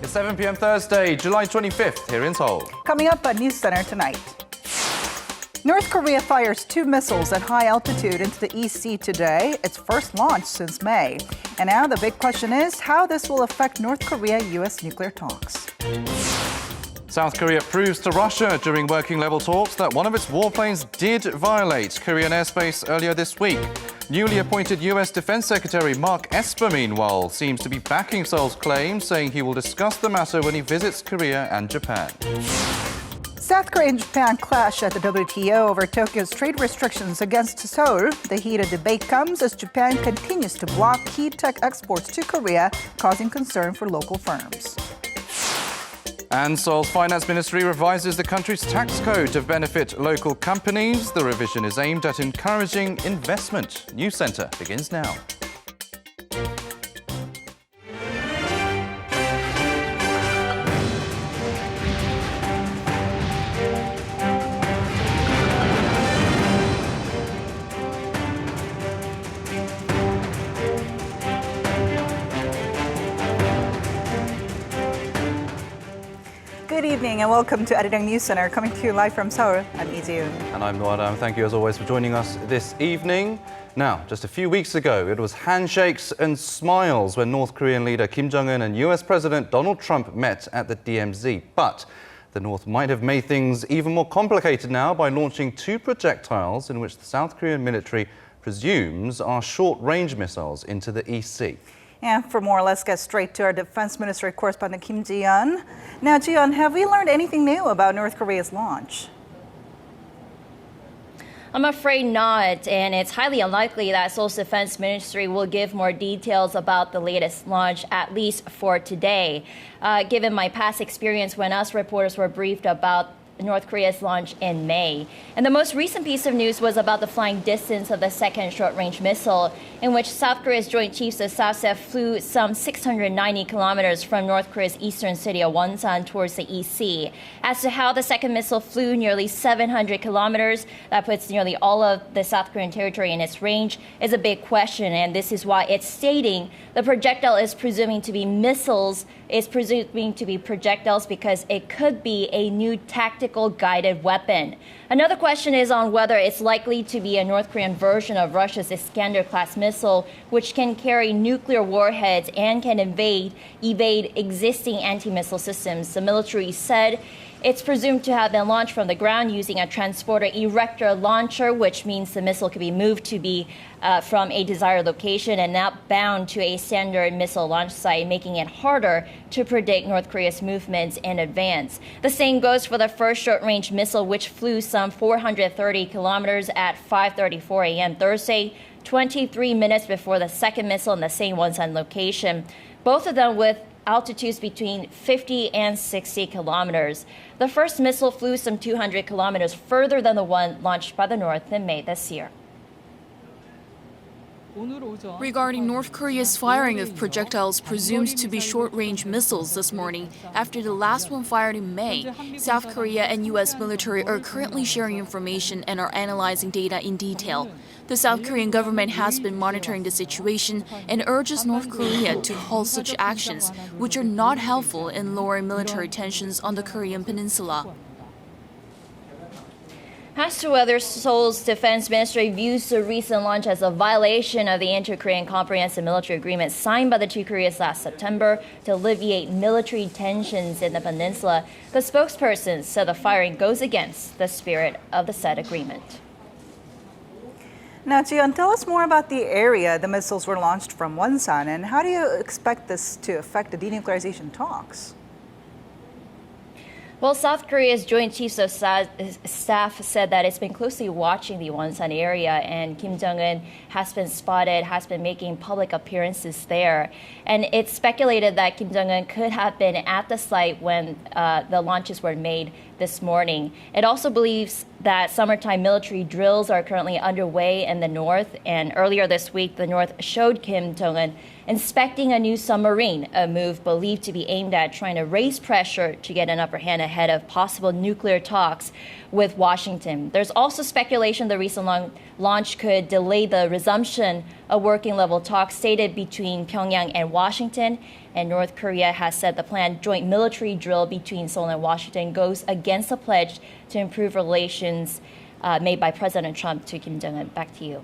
It's 7 p.m. Thursday, July 25th, here in Seoul. Coming up at News Center tonight. North Korea fires 2 missiles at high altitude into the East Sea today, its first launch since May. And now the big question is how this will affect North Korea-U.S. nuclear talks. South Korea proves to Russia during working-level talks that one of its warplanes did violate Korean airspace earlier this week. Newly appointed U.S. Defense Secretary Mark Esper, meanwhile, seems to be backing Seoul's claim, saying he will discuss the matter when he visits Korea and Japan. South Korea and Japan clash at the WTO over Tokyo's trade restrictions against Seoul. The heated debate comes as Japan continues to block key tech exports to Korea, causing concern for local firms. And Seoul's finance ministry revises the country's tax code to benefit local companies. The revision is aimed at encouraging investment. NEWSCENTER begins now. Good evening and welcome to Arirang News Center, coming to you live from Seoul. I'm Lee-Ji-yoon. And I'm Wonsan. Thank you as always for joining us this evening. Now, just a few weeks ago, it was handshakes and smiles when North Korean leader Kim Jong-un and US President Donald Trump met at the DMZ. But the North might have made things even more complicated now by launching 2 projectiles in which the South Korean military presumes are short-range missiles into the East Sea. And for more, let's get straight to our Defense Ministry correspondent Kim Ji-yeon. Now, Ji-yeon, have we learned anything new about North Korea's launch? I'm afraid not, and it's highly unlikely that Seoul's Defense Ministry will give more details about the latest launch, at least for today. Given my past experience when us reporters were briefed about North Korea's launch in May. And the most recent piece of news was about the flying distance of the second short-range missile, in which South Korea's Joint Chiefs of SASEF flew some 690 kilometers from North Korea's eastern city of Wonsan towards the East Sea. As to how the second missile flew nearly 700 kilometers, that puts nearly all of the South Korean territory in its range, is a big question. And this is why it's stating the projectile is presuming to be missiles, is presuming to be projectiles because it could be a new tactical guided weapon. Another question is on whether it's likely to be a North Korean version of Russia's Iskander-class missile, which can carry nuclear warheads and can evade existing anti-missile systems. The military said it's presumed to have been launched from the ground using a transporter erector launcher, which means the missile could be moved to be from a desired location and not bound to a standard missile launch site, making it harder to predict North Korea's movements in advance. The same goes for the first short-range missile, which flew some 430 kilometers at 5:34 a.m. Thursday, 23 minutes before the second missile in the same Wonsan location, both of them with altitudes between 50 and 60 kilometers. The first missile flew some 200 kilometers further than the one launched by the North in May this year. Regarding North Korea's firing of projectiles presumed to be short-range missiles this morning, after the last one fired in May, South Korea and U.S. military are currently sharing information and are analyzing data in detail. The South Korean government has been monitoring the situation and urges North Korea to halt such actions, which are not helpful in lowering military tensions on the Korean peninsula. As to whether Seoul's defense ministry views the recent launch as a violation of the Inter-Korean Comprehensive Military Agreement signed by the two Koreas last September to alleviate military tensions in the peninsula, the spokesperson said the firing goes against the spirit of the said agreement. Now, Ji-yeon, tell us more about the area the missiles were launched from Wonsan, and how do you expect this to affect the denuclearization talks? Well, South Korea's Joint Chiefs of Staff said that it's been closely watching the Wonsan area, and Kim Jong-un has been making public appearances there. And it's speculated that Kim Jong-un could have been at the site when the launches were made this morning. It also believes that summertime military drills are currently underway in the north. And earlier this week, the North showed Kim Jong-un inspecting a new submarine, a move believed to be aimed at trying to raise pressure to get an upper hand ahead of possible nuclear talks with Washington. There's also speculation the recent launch could delay the resumption of working level talks stated between Pyongyang and Washington. And North Korea has said the planned joint military drill between Seoul and Washington goes against the pledge to improve relations made by President Trump to Kim Jong-un. Back to you.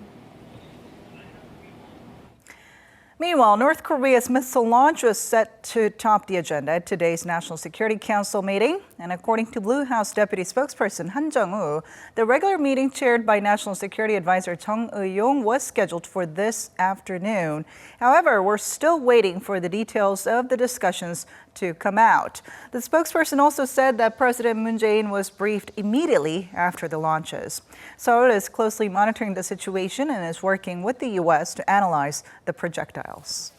Meanwhile, North Korea's missile launch was set to top the agenda at today's National Security Council meeting. And according to Blue House Deputy Spokesperson Han Jung-woo, the regular meeting chaired by National Security Advisor Chung Eui-yong was scheduled for this afternoon. However, we're still waiting for the details of the discussions to come out. The spokesperson also said that President Moon Jae-in was briefed immediately after the launches. Seoul is closely monitoring the situation and is working with the U.S. to analyze the projectiles.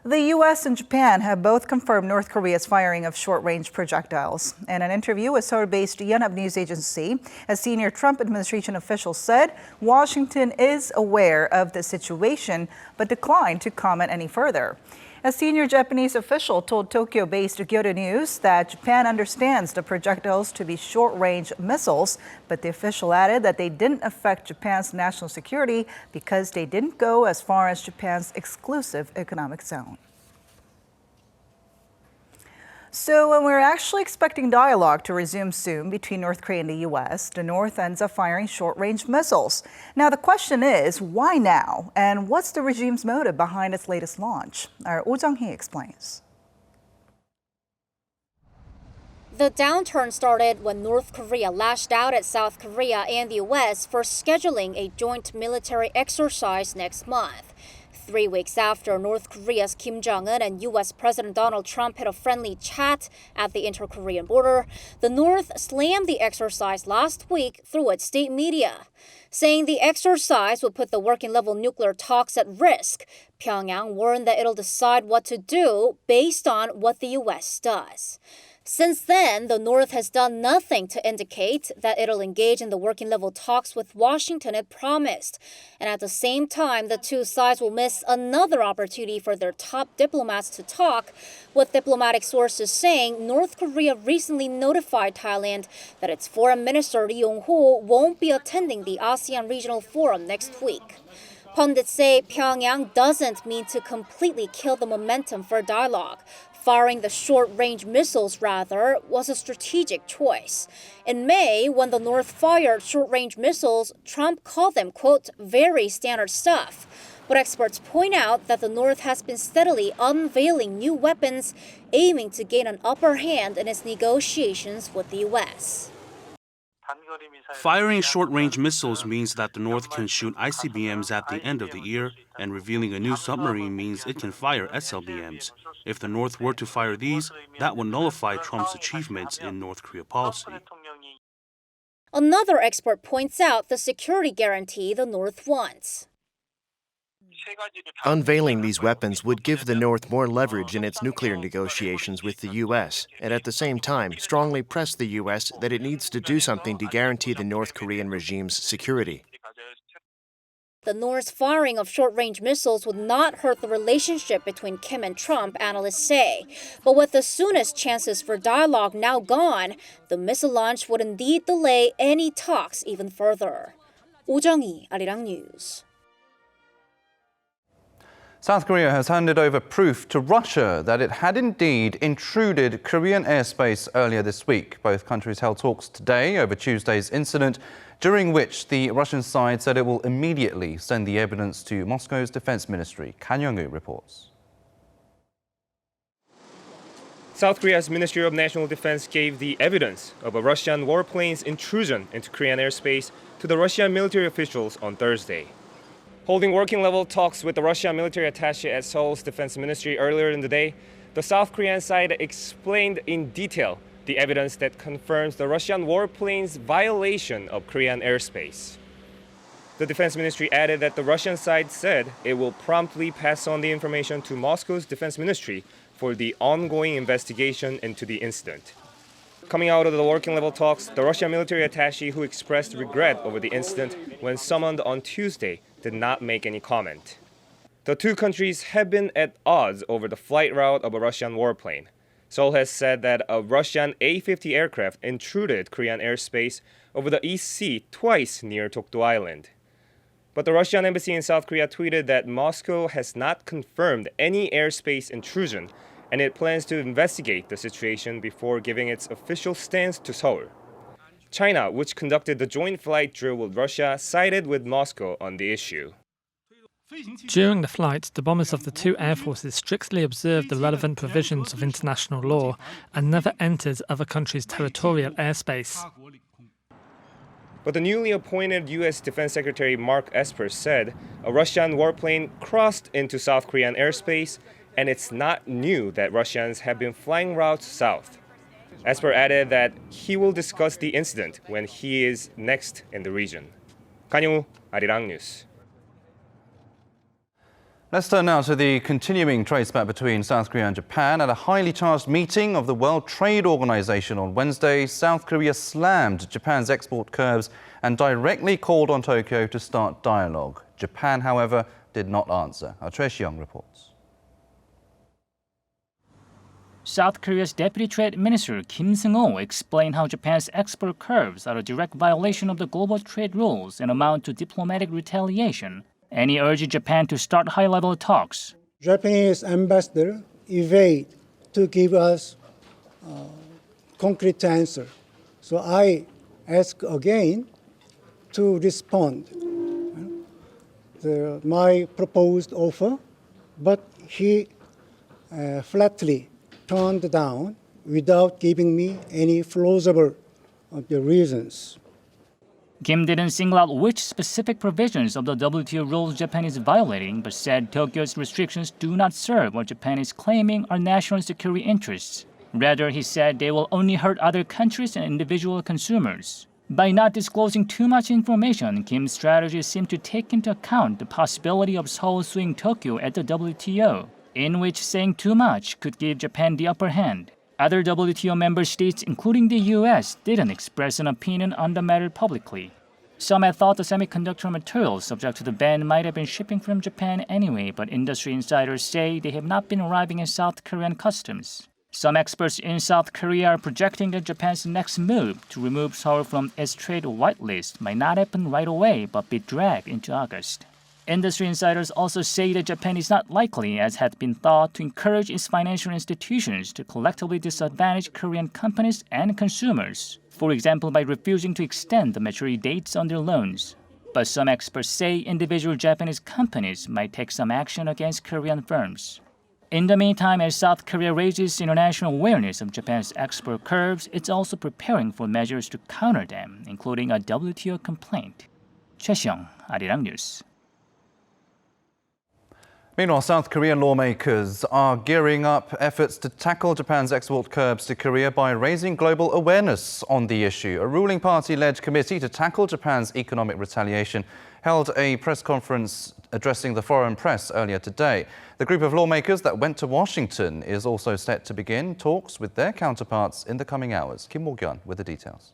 The U.S. and Japan have both confirmed North Korea's firing of short-range projectiles. In an interview with Seoul-based Yonhap News Agency, a senior Trump administration official said Washington is aware of the situation but declined to comment any further. A senior Japanese official told Tokyo-based gov't News that Japan understands the projectiles to be short-range missiles, but the official added that they didn't affect Japan's national security because they didn't go as far as Japan's exclusive economic zone. So when we're actually expecting dialogue to resume soon between North Korea and the U.S., the North ends up firing short-range missiles. Now the question is, why now? And what's the regime's motive behind its latest launch? Our Oh Jung-hee explains. The downturn started when North Korea lashed out at South Korea and the U.S. for scheduling a joint military exercise next month. 3 weeks after North Korea's Kim Jong-un and U.S. President Donald Trump had a friendly chat at the inter-Korean border, the North slammed the exercise last week through its state media, saying the exercise would put the working-level nuclear talks at risk. Pyongyang warned that it'll decide what to do based on what the U.S. does. Since then, the North has done nothing to indicate that it'll engage in the working-level talks with Washington it promised. And at the same time, the two sides will miss another opportunity for their top diplomats to talk, with diplomatic sources saying North Korea recently notified Thailand that its Foreign Minister Lee Yong-ho won't be attending the ASEAN Regional Forum next week. Pundits say Pyongyang doesn't mean to completely kill the momentum for dialogue. Firing the short-range missiles, rather, was a strategic choice. In May, when the North fired short-range missiles, Trump called them, quote, very standard stuff. But experts point out that the North has been steadily unveiling new weapons, aiming to gain an upper hand in its negotiations with the U.S. Firing short-range missiles means that the North can shoot ICBMs at the end of the year, and revealing a new submarine means it can fire SLBMs. If the North were to fire these, that would nullify Trump's achievements in North Korea policy. Another expert points out the security guarantee the North wants. Unveiling these weapons would give the North more leverage in its nuclear negotiations with the U.S., and at the same time strongly press the U.S. that it needs to do something to guarantee the North Korean regime's security. The North's firing of short-range missiles would not hurt the relationship between Kim and Trump, analysts say. But with the soonest chances for dialogue now gone, the missile launch would indeed delay any talks even further. Oh Jung-hee, Arirang News. South Korea has handed over proof to Russia that it had indeed intruded Korean airspace earlier this week. Both countries held talks today over Tuesday's incident, during which the Russian side said it will immediately send the evidence to Moscow's defense ministry. Kan Young-woo reports. South Korea's Ministry of National Defense gave the evidence of a Russian warplane's intrusion into Korean airspace to the Russian military officials on Thursday. Holding working-level talks with the Russian military attaché at Seoul's defense ministry earlier in the day, the South Korean side explained in detail the evidence that confirms the Russian warplane's violation of Korean airspace. The defense ministry added that the Russian side said it will promptly pass on the information to Moscow's defense ministry for the ongoing investigation into the incident. Coming out of the working-level talks, the Russian military attaché who expressed regret over the incident when summoned on Tuesday did not make any comment. The two countries have been at odds over the flight route of a Russian warplane. Seoul has said that a Russian A-50 aircraft intruded Korean airspace over the East Sea twice near Dokdo Island. But the Russian embassy in South Korea tweeted that Moscow has not confirmed any airspace intrusion, and it plans to investigate the situation before giving its official stance to Seoul. China, which conducted the joint flight drill with Russia, sided with Moscow on the issue. During the flight, the bombers of the two air forces strictly observed the relevant provisions of international law and never entered other countries' territorial airspace. But the newly appointed U.S. Defense Secretary Mark Esper said a Russian warplane crossed into South Korean airspace, and it's not new that Russians have been flying routes south. Esper added that he will discuss the incident when he is next in the region. Kanyu, Arirang News. Let's turn now to the continuing trade spat between South Korea and Japan. At a highly charged meeting of the World Trade Organization on Wednesday, South Korea slammed Japan's export curbs and directly called on Tokyo to start dialogue. Japan, however, did not answer. Our Choi Si-young reports. South Korea's Deputy Trade Minister Kim Seung-ho explained how Japan's export curbs are a direct violation of the global trade rules and amount to diplomatic retaliation. And he urged Japan to start high-level talks. Japanese ambassador evade to give us concrete answer. So I ask again to respond my proposed offer, but he flatly turned down without giving me any plausible reasons. Kim didn't single out which specific provisions of the WTO rules Japan is violating, but said Tokyo's restrictions do not serve what Japan is claiming are national security interests. Rather, he said they will only hurt other countries and individual consumers. By not disclosing too much information, Kim's strategy seemed to take into account the possibility of Seoul suing Tokyo at the WTO, in which saying too much could give Japan the upper hand. Other WTO member states, including the U.S., didn't express an opinion on the matter publicly. Some had thought the semiconductor materials subject to the ban might have been shipping from Japan anyway, but industry insiders say they have not been arriving at South Korean customs. Some experts in South Korea are projecting that Japan's next move to remove Seoul from its trade whitelist might not happen right away, but be dragged into August. Industry insiders also say that Japan is not likely, as had been thought, to encourage its financial institutions to collectively disadvantage Korean companies and consumers, for example by refusing to extend the maturity dates on their loans. But some experts say individual Japanese companies might take some action against Korean firms. In the meantime, as South Korea raises international awareness of Japan's export curbs, it's also preparing for measures to counter them, including a WTO complaint. Choi Si-young, Arirang News. Meanwhile, South Korean lawmakers are gearing up efforts to tackle Japan's export curbs to Korea by raising global awareness on the issue. A ruling party-led committee to tackle Japan's economic retaliation held a press conference addressing the foreign press earlier today. The group of lawmakers that went to Washington is also set to begin talks with their counterparts in the coming hours. Kim Mo-kyun with the details.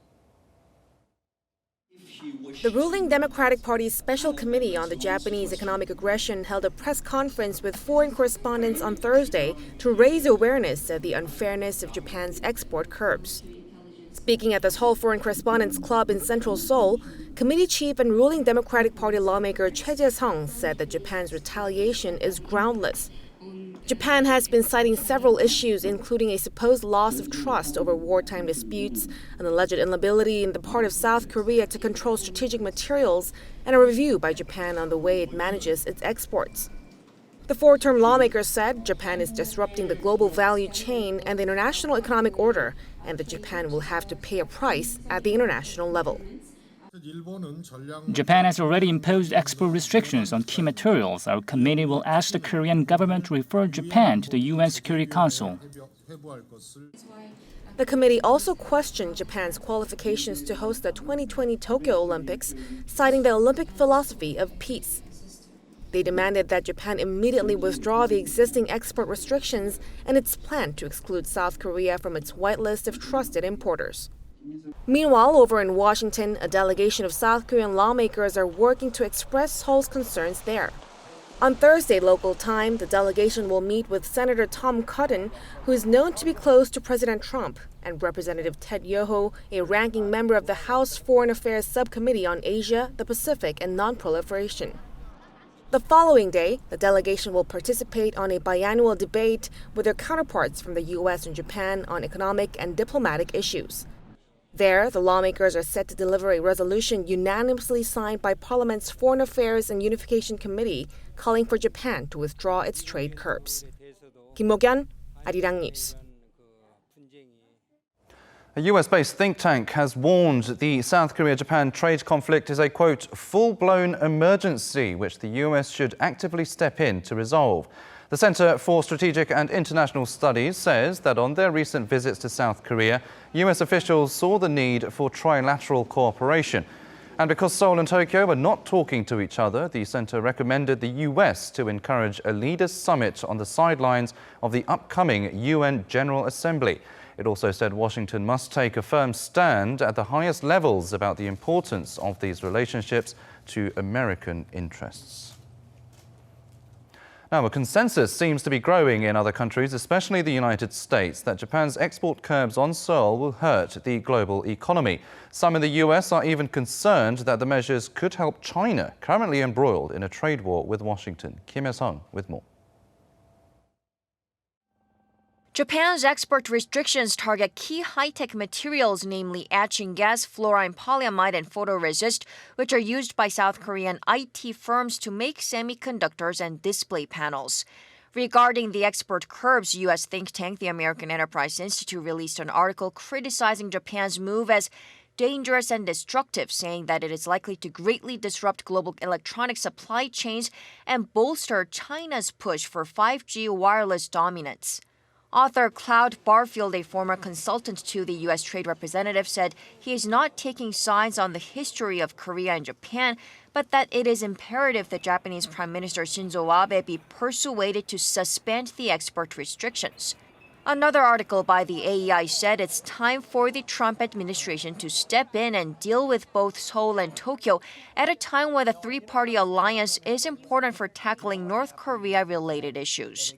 The ruling Democratic Party's Special Committee on the Japanese Economic Aggression held a press conference with foreign correspondents on Thursday to raise awareness of the unfairness of Japan's export curbs. Speaking at the Seoul Foreign Correspondents Club in central Seoul, committee chief and ruling Democratic Party lawmaker Choi Jae-sung said that Japan's retaliation is groundless. Japan has been citing several issues, including a supposed loss of trust over wartime disputes, an alleged inability in the part of South Korea to control strategic materials, and a review by Japan on the way it manages its exports. The four-term lawmakers said Japan is disrupting the global value chain and the international economic order, and that Japan will have to pay a price at the international level. Japan has already imposed export restrictions on key materials. Our committee will ask the Korean government to refer Japan to the UN Security Council. The committee also questioned Japan's qualifications to host the 2020 Tokyo Olympics, citing the Olympic philosophy of peace. They demanded that Japan immediately withdraw the existing export restrictions and its plan to exclude South Korea from its whitelist of trusted importers. Meanwhile, over in Washington, a delegation of South Korean lawmakers are working to express Seoul's concerns there. On Thursday local time, the delegation will meet with Senator Tom Cotton, who is known to be close to President Trump, and Representative Ted Yoho, a ranking member of the House Foreign Affairs Subcommittee on Asia, the Pacific, and Non-Proliferation. The following day, the delegation will participate on a biannual debate with their counterparts from the U.S. and Japan on economic and diplomatic issues. There, the lawmakers are set to deliver a resolution unanimously signed by Parliament's Foreign Affairs and Unification Committee calling for Japan to withdraw its trade curbs. Kim Mo-kyun, Arirang News. A US-based think tank has warned the South Korea-Japan trade conflict is a, quote, full-blown emergency which the US should actively step in to resolve. The Center for Strategic and International Studies says that on their recent visits to South Korea, US officials saw the need for trilateral cooperation. And because Seoul and Tokyo are not talking to each other, the center recommended the US to encourage a leaders' summit on the sidelines of the upcoming UN General Assembly. It also said Washington must take a firm stand at the highest levels about the importance of these relationships to American interests. Now, a consensus seems to be growing in other countries, especially the United States, that Japan's export curbs on Seoul will hurt the global economy. Some in the US are even concerned that the measures could help China, currently embroiled in a trade war with Washington. Kim Hye-sung with more. Japan's export restrictions target key high-tech materials, namely etching gas, fluorine polyamide, and photoresist, which are used by South Korean IT firms to make semiconductors and display panels. Regarding the export curbs, U.S. think tank the American Enterprise Institute released an article criticizing Japan's move as dangerous and destructive, saying that it is likely to greatly disrupt global electronic supply chains and bolster China's push for 5G wireless dominance. Author Cloud Barfield, a former consultant to the U.S. Trade Representative, said he is not taking sides on the history of Korea and Japan, but that it is imperative that Japanese Prime Minister Shinzo Abe be persuaded to suspend the export restrictions. Another article by the AEI said it's time for the Trump administration to step in and deal with both Seoul and Tokyo at a time when the three-party alliance is important for tackling North Korea-related issues.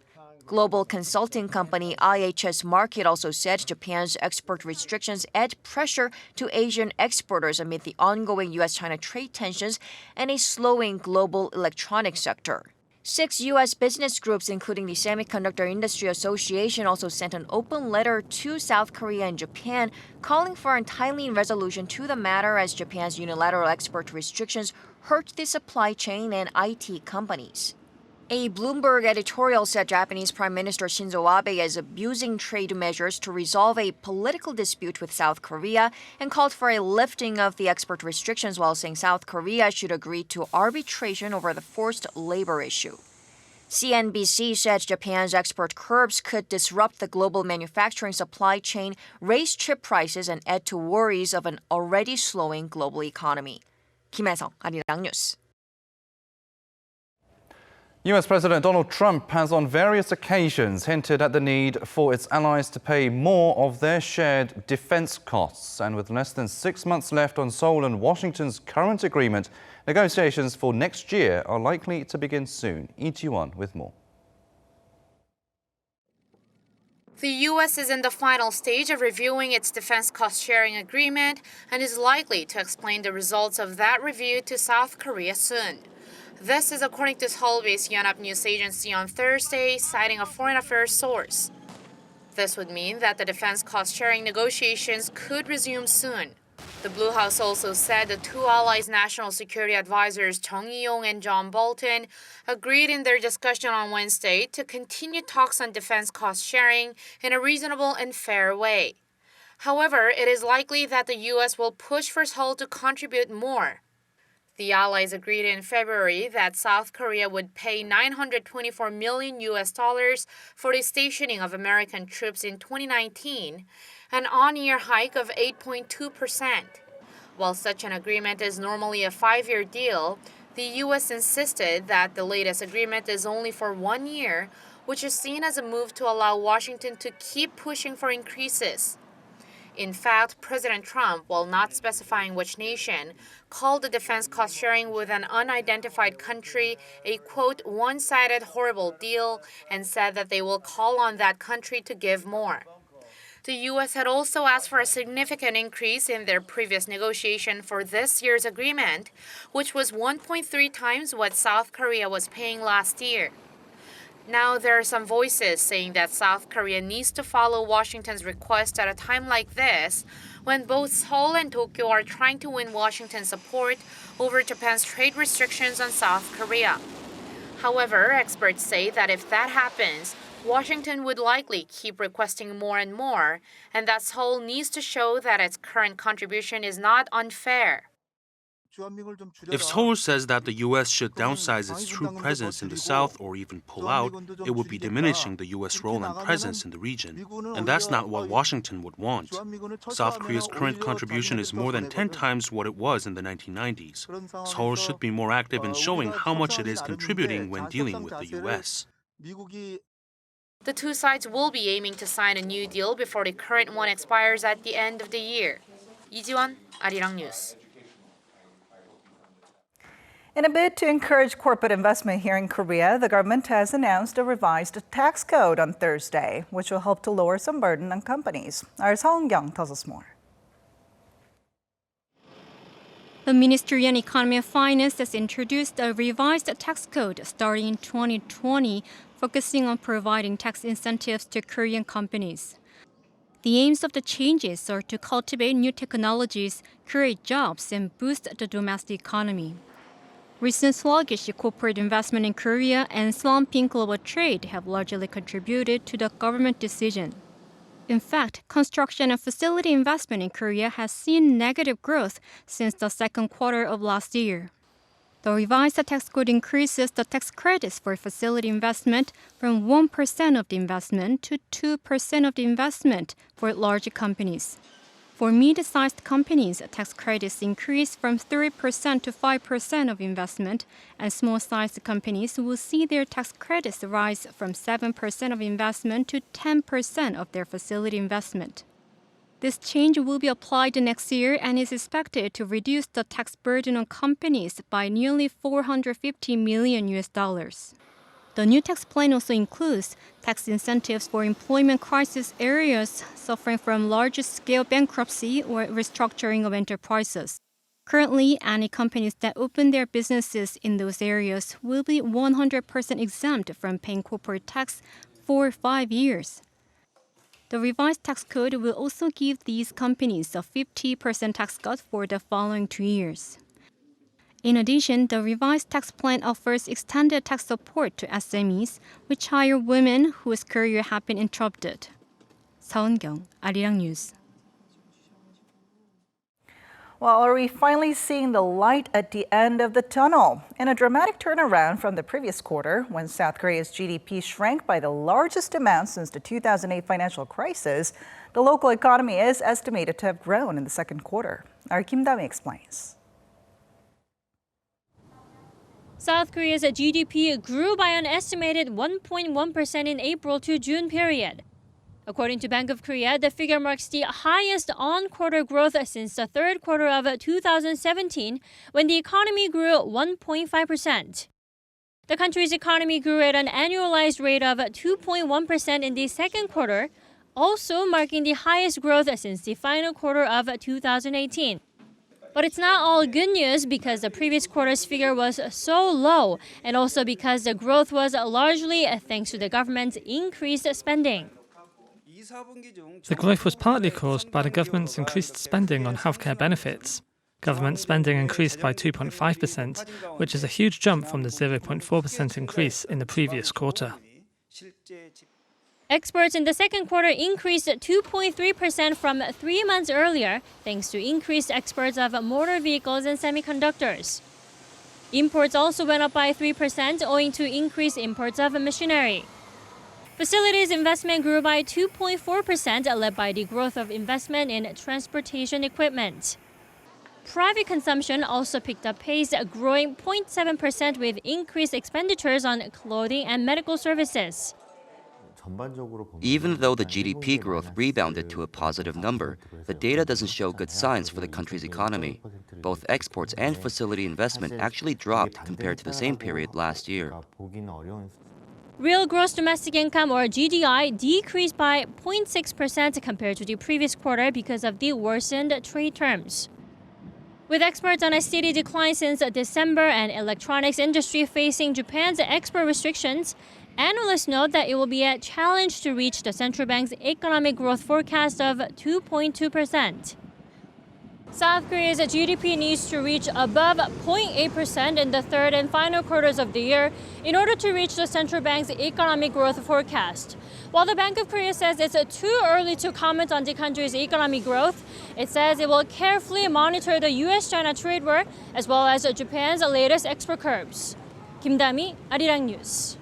Global consulting company IHS Markit also said Japan's export restrictions add pressure to Asian exporters amid the ongoing U.S.-China trade tensions and a slowing global electronics sector. 6 U.S. business groups, including the Semiconductor Industry Association, also sent an open letter to South Korea and Japan calling for a timely resolution to the matter as Japan's unilateral export restrictions hurt the supply chain and IT companies. A Bloomberg editorial said Japanese Prime Minister Shinzo Abe is abusing trade measures to resolve a political dispute with South Korea and called for a lifting of the export restrictions while saying South Korea should agree to arbitration over the forced labor issue. CNBC said Japan's export curbs could disrupt the global manufacturing supply chain, raise chip prices, and add to worries of an already slowing global economy. Kim Hye-sung, Arirang News. US President Donald Trump has on various occasions hinted at the need for its allies to pay more of their shared defense costs. And with less than 6 months left on Seoul and Washington's current agreement, negotiations for next year are likely to begin soon. Lee Ji-won with more. The U.S. is in the final stage of reviewing its defense cost-sharing agreement and is likely to explain the results of that review to South Korea soon. This is according to Seoul-based Yonhap News Agency on Thursday, citing a foreign affairs source. This would mean that the defense cost-sharing negotiations could resume soon. The Blue House also said the two allies' national security advisors Chung Eui-yong and John Bolton agreed in their discussion on Wednesday to continue talks on defense cost-sharing in a reasonable and fair way. However, it is likely that the U.S. will push for Seoul to contribute more. The allies agreed in February that South Korea would pay $924 million for the stationing of American troops in 2019, an on-year hike of 8.2%. While such an agreement is normally a 5-year deal, the U.S. insisted that the latest agreement is only for 1 year, which is seen as a move to allow Washington to keep pushing for increases. In fact, President Trump, while not specifying which nation, called the defense cost sharing with an unidentified country a, quote, one-sided horrible deal, and said that they will call on that country to give more. The U.S. had also asked for a significant increase in their previous negotiation for this year's agreement, which was 1.3 times what South Korea was paying last year. Now there are some voices saying that South Korea needs to follow Washington's request at a time like this, when both Seoul and Tokyo are trying to win Washington's support over Japan's trade restrictions on South Korea. However, experts say that if that happens, Washington would likely keep requesting more and more, and that Seoul needs to show that its current contribution is not unfair. If Seoul says that the U.S. should downsize its troop presence in the south or even pull out, it would be diminishing the U.S. role and presence in the region. And that's not what Washington would want. South Korea's current contribution is more than 10 times what it was in the 1990s. Seoul should be more active in showing how much it is contributing when dealing with the U.S. The two sides will be aiming to sign a new deal before the current one expires at the end of the year. 이지원, Arirang News. In a bid to encourage corporate investment here in Korea, the government has announced a revised tax code on Thursday, which will help to lower some burden on companies. Our Seong-kyung tells us more. The Ministry of Economy and Finance has introduced a revised tax code starting in 2020, focusing on providing tax incentives to Korean companies. The aims of the changes are to cultivate new technologies, create jobs, and boost the domestic economy. Recent sluggish corporate investment in Korea and slumping global trade have largely contributed to the government decision. In fact, construction and facility investment in Korea has seen negative growth since the second quarter of last year. The revised tax code increases the tax credits for facility investment from 1% of the investment to 2% of the investment for large companies. For mid-sized companies, tax credits increase from 3% to 5% of investment, and small-sized companies will see their tax credits rise from 7% of investment to 10% of their facility investment. This change will be applied next year and is expected to reduce the tax burden on companies by nearly $450 million. The new tax plan also includes tax incentives for employment crisis areas suffering from large-scale bankruptcy or restructuring of enterprises. Currently, any companies that open their businesses in those areas will be 100% exempt from paying corporate tax for 5 years. The revised tax code will also give these companies a 50% tax cut for the following 2 years. In addition, the revised tax plan offers extended tax support to SMEs, which hire women whose career have been interrupted. Seong-kyung, Arirang News. Well, are we finally seeing the light at the end of the tunnel? In a dramatic turnaround from the previous quarter, when South Korea's GDP shrank by the largest amount since the 2008 financial crisis, the local economy is estimated to have grown in the second quarter. Our Kim Da-mi explains. South Korea's GDP grew by an estimated 1.1% in April to June period. According to Bank of Korea, the figure marks the highest on-quarter growth since the third quarter of 2017, when the economy grew 1.5%. The country's economy grew at an annualized rate of 2.1% in the second quarter, also marking the highest growth since the final quarter of 2018. But it's not all good news because the previous quarter's figure was so low, and also because the growth was largely thanks to the government's increased spending. The growth was partly caused by the government's increased spending on healthcare benefits. Government spending increased by 2.5%, which is a huge jump from the 0.4% increase in the previous quarter. Exports in the second quarter increased 2.3% from 3 months earlier, thanks to increased exports of motor vehicles and semiconductors. Imports also went up by 3%, owing to increased imports of machinery. Facilities investment grew by 2.4%, led by the growth of investment in transportation equipment. Private consumption also picked up pace, growing 0.7% with increased expenditures on clothing and medical services. Even though the GDP growth rebounded to a positive number, the data doesn't show good signs for the country's economy. Both exports and facility investment actually dropped compared to the same period last year. Real gross domestic income, or GDI, decreased by 0.6% compared to the previous quarter because of the worsened trade terms. With exports on a steady decline since December and electronics industry facing Japan's export restrictions, analysts note that it will be a challenge to reach the central bank's economic growth forecast of 2.2%. South Korea's GDP needs to reach above 0.8% in the third and final quarters of the year in order to reach the central bank's economic growth forecast. While the Bank of Korea says it's too early to comment on the country's economic growth, it says it will carefully monitor the U.S.-China trade war as well as Japan's latest export curbs. Kim Da-mi, Arirang News.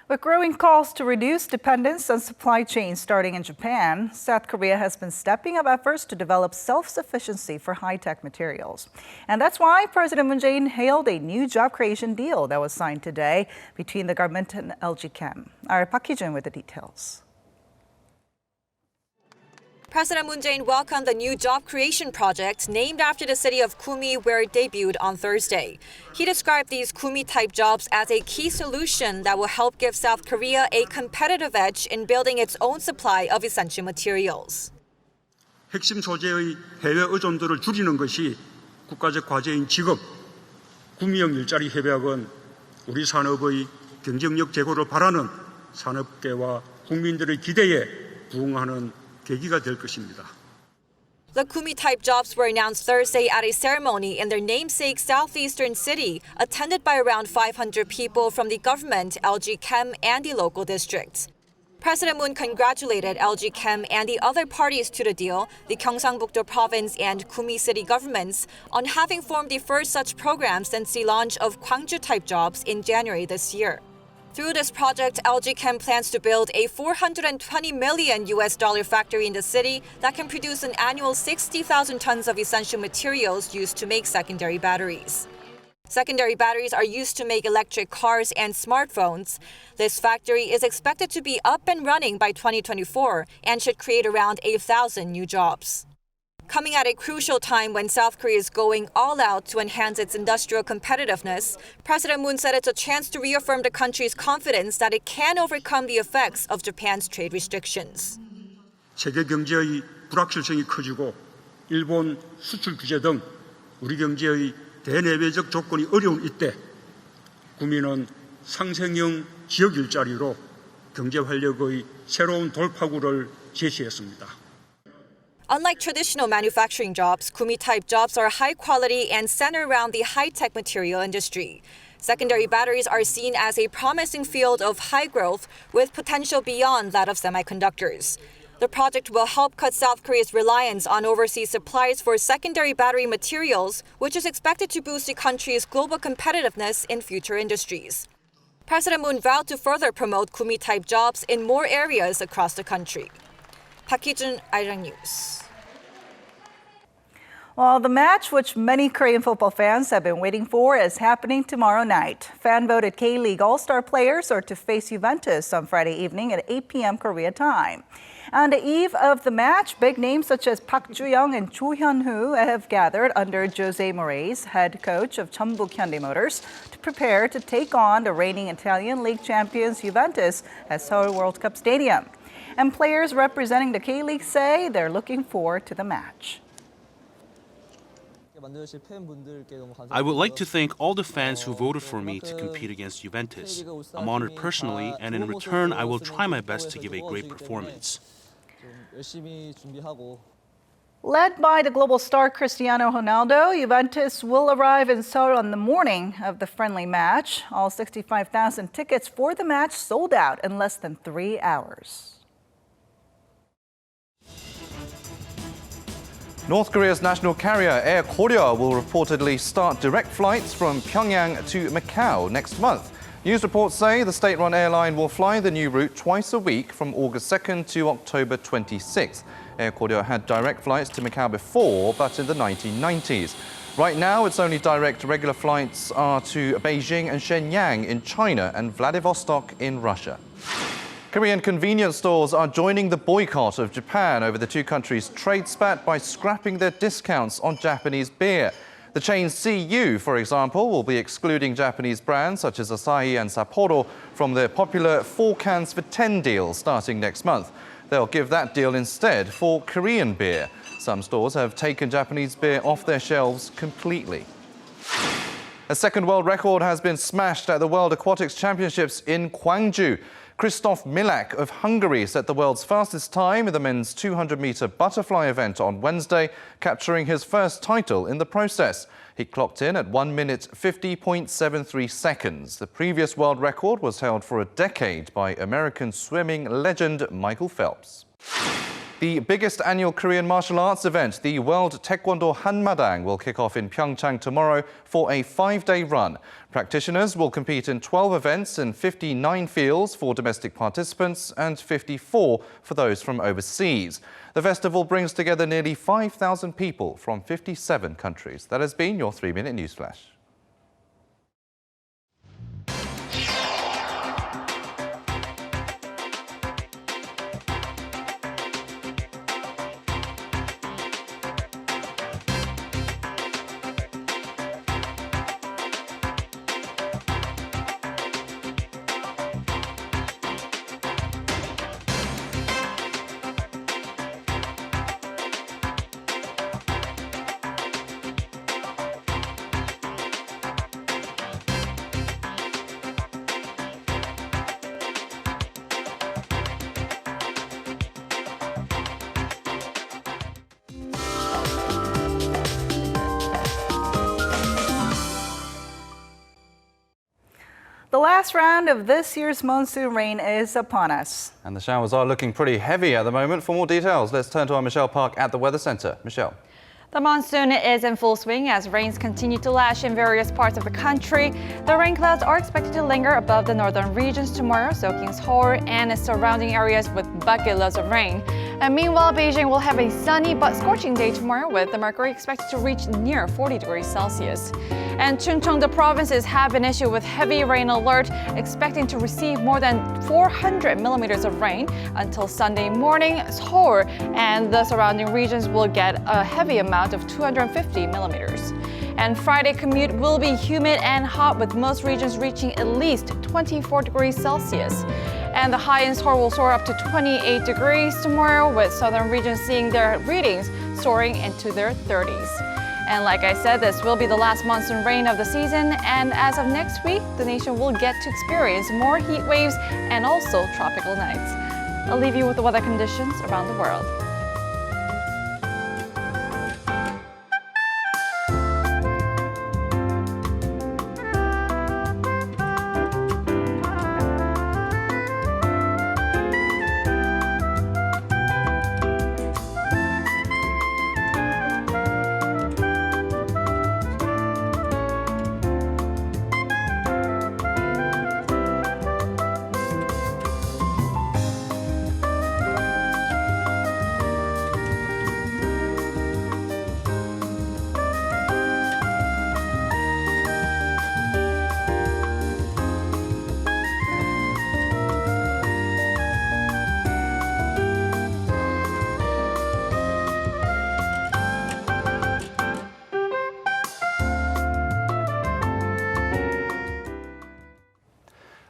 With growing calls to reduce dependence on supply chains starting in Japan, South Korea has been stepping up efforts to develop self-sufficiency for high-tech materials. And that's why President Moon Jae-in hailed a new job creation deal that was signed today between the government and LG Chem. Our Park Hee-jun with the details. President Moon Jae-in welcomed the new job creation project named after the city of Gumi, where it debuted on Thursday. He described these Gumi-type jobs as a key solution that will help give South Korea a competitive edge in building its own supply of essential materials. 핵심 소재의 해외 의존도를 줄이는 것이 국가적 과제인 지금 구미형 일자리 협약은 우리 산업의 경쟁력 제고를 바라는 산업계와 국민들의 기대에 부응하는 계기가 될 것입니다. The Gumi-type jobs were announced Thursday at a ceremony in their namesake southeastern city, attended by around 500 people from the government, LG Chem, and the local districts. President Moon congratulated LG Chem and the other parties to the deal, the Gyeongsangbuk-do province and Gumi city governments, on having formed the first such program since the launch of Gwangju-type jobs in January this year. Through this project, LG Chem plans to build a $420 million factory in the city that can produce an annual 60,000 tons of essential materials used to make secondary batteries. Secondary batteries are used to make electric cars and smartphones. This factory is expected to be up and running by 2024 and should create around 8,000 new jobs. Coming at a crucial time when South Korea is going all out to enhance its industrial competitiveness, President Moon said it's a chance to reaffirm the country's confidence that it can overcome the effects of Japan's trade restrictions. 세계 경제의 불확실성이 커지고 일본 수출 규제 등 우리 경제의 대내외적 조건이 어려운 이때 구미는 상생형 지역 일자리로 경제 활력의 새로운 돌파구를 제시했습니다. Unlike traditional manufacturing jobs, Gumi-type jobs are high quality and center around the high-tech material industry. Secondary batteries are seen as a promising field of high growth with potential beyond that of semiconductors. The project will help cut South Korea's reliance on overseas supplies for secondary battery materials, which is expected to boost the country's global competitiveness in future industries. President Moon vowed to further promote Gumi-type jobs in more areas across the country. Park Hee-jun, Arirang News. Well, the match which many Korean football fans have been waiting for is happening tomorrow night. Fan-voted K-League All-Star players are to face Juventus on Friday evening at 8 p.m. Korea time. On the eve of the match, big names such as Park Ju-young and Cho Hyun-woo have gathered under Jose Mouret's head coach of Jeonbuk Hyundai Motors to prepare to take on the reigning Italian League champions Juventus at Seoul World Cup Stadium. And players representing the K-League say they're looking forward to the match. I would like to thank all the fans who voted for me to compete against Juventus. I'm honored personally, and in return, I will try my best to give a great performance. Led by the global star Cristiano Ronaldo, Juventus will arrive in Seoul on the morning of the friendly match. All 65,000 tickets for the match sold out in less than 3 hours. North Korea's national carrier S.Korea will reportedly start direct flights from Pyongyang to Macau next month. News reports say the state-run airline will fly the new route twice a week from August 2nd to October 26th. S.Korea had direct flights to Macau before, but in the 1990s. Right now, its only direct regular flights are to Beijing and Shenyang in China and Vladivostok in Russia. Korean convenience stores are joining the boycott of Japan over the two countries' trade spat by scrapping their discounts on Japanese beer. The chain CU, for example, will be excluding Japanese brands such as Asahi and Sapporo from their popular 4 cans for 10 deal starting next month. They'll give that deal instead for Korean beer. Some stores have taken Japanese beer off their shelves completely. A second world record has been smashed at the World Aquatics Championships in Gwangju. Christoph Milak of Hungary set the world's fastest time in the men's 200-meter butterfly event on Wednesday, capturing his first title in the process. He clocked in at 1 minute 50.73 seconds. The previous world record was held for a decade by American swimming legend Michael Phelps. The biggest annual Korean martial arts event, the World Taekwondo Hanmadang, will kick off in Pyeongchang tomorrow for a 5-day run. Practitioners will compete in 12 events in 59 fields for domestic participants and 54 for those from overseas. The festival brings together nearly 5,000 people from 57 countries. That has been your 3-minute news flash. The last round of this year's monsoon rain is upon us. And the showers are looking pretty heavy at the moment. For more details, let's turn to our Michelle Park at the Weather Centre. Michelle. The monsoon is in full swing as rains continue to lash in various parts of the country. The rain clouds are expected to linger above the northern regions tomorrow, soaking Seoul and its surrounding areas with bucket loads of rain. And meanwhile, Beijing will have a sunny but scorching day tomorrow, with the mercury expected to reach near 40 degrees Celsius. And Chungcheong, the provinces have been issued with heavy rain alert, expecting to receive more than 400 millimeters of rain until Sunday morning. Seoul and the surrounding regions will get a heavy amount of 250 millimeters. And Friday commute will be humid and hot, with most regions reaching at least 24 degrees Celsius. And the high in Seoul will soar up to 28 degrees tomorrow, with southern regions seeing their readings soaring into their 30s. And like I said, this will be the last monsoon rain of the season, and as of next week, the nation will get to experience more heat waves and also tropical nights. I'll leave you with the weather conditions around the world.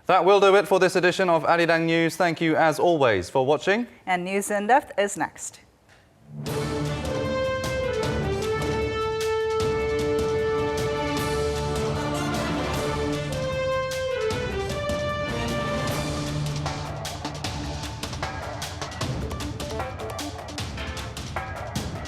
That will do it for this edition of Arirang News. Thank you, as always, for watching. And News in Depth is next.